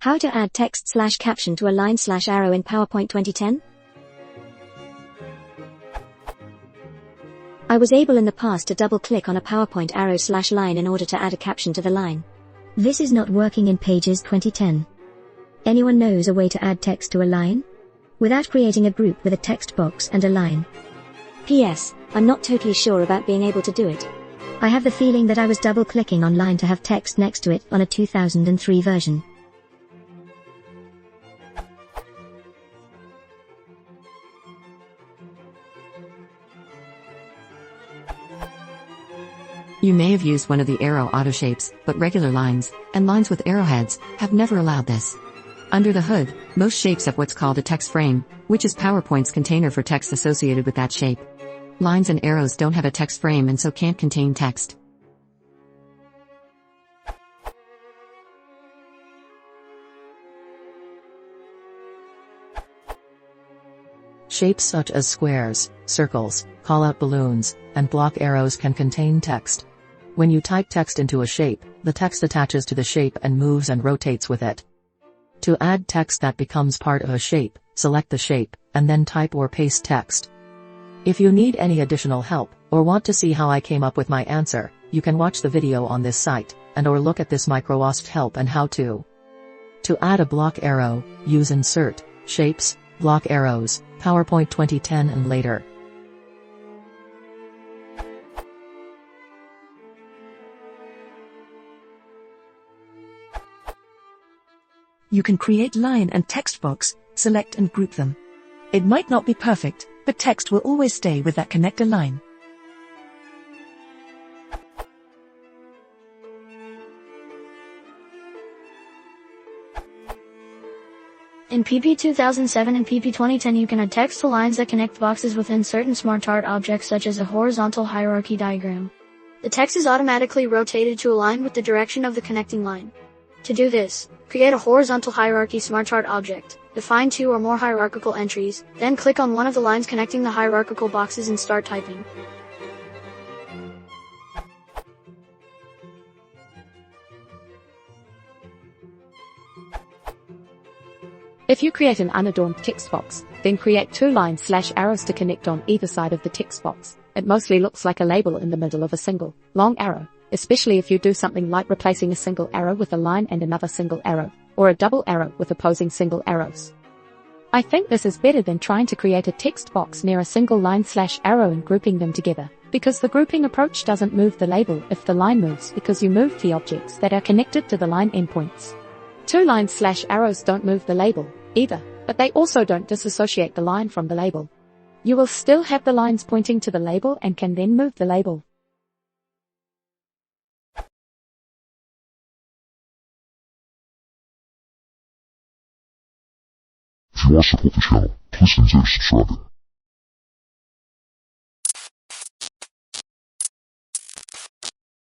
How to add text/caption to a line/arrow in PowerPoint 2010? I was able in the past to double-click on a PowerPoint arrow/line in order to add a caption to the line. This is not working in Pages 2010. Anyone knows a way to add text to a line? Without creating a group with a text box and a line. P.S. I'm not totally sure about being able to do it. I have the feeling that I was double-clicking on line to have text next to it on a 2003 version. You may have used one of the arrow auto shapes, but regular lines, and lines with arrowheads, have never allowed this. Under the hood, most shapes have what's called a text frame, which is PowerPoint's container for text associated with that shape. Lines and arrows don't have a text frame and so can't contain text. Shapes such as squares, circles, call-out balloons, and block arrows can contain text. When you type text into a shape, the text attaches to the shape and moves and rotates with it. To add text that becomes part of a shape, select the shape, and then type or paste text. If you need any additional help, or want to see how I came up with my answer, you can watch the video on this site, or look at this Microsoft help and how to. To add a block arrow, use Insert, Shapes, Block Arrows, PowerPoint 2010 and later. You can create line and text box, select and group them. It might not be perfect, but text will always stay with that connector line. In PP 2007 and PP 2010 you can add text to lines that connect boxes within certain SmartArt objects such as a horizontal hierarchy diagram. The text is automatically rotated to align with the direction of the connecting line. To do this, create a horizontal hierarchy SmartArt object, define 2 or more hierarchical entries, then click on one of the lines connecting the hierarchical boxes and start typing. If you create an unadorned text box, then create 2 lines/arrows to connect on either side of the text box. It mostly looks like a label in the middle of a single, long arrow, especially if you do something like replacing a single arrow with a line and another single arrow, or a double arrow with opposing single arrows. I think this is better than trying to create a text box near a single line/arrow and grouping them together, because the grouping approach doesn't move the label if the line moves because you moved the objects that are connected to the line endpoints. 2 lines/arrows don't move the label, either, but they also don't disassociate the line from the label. You will still have the lines pointing to the label and can then move the label. If you want to support the channel, please consider subscribing.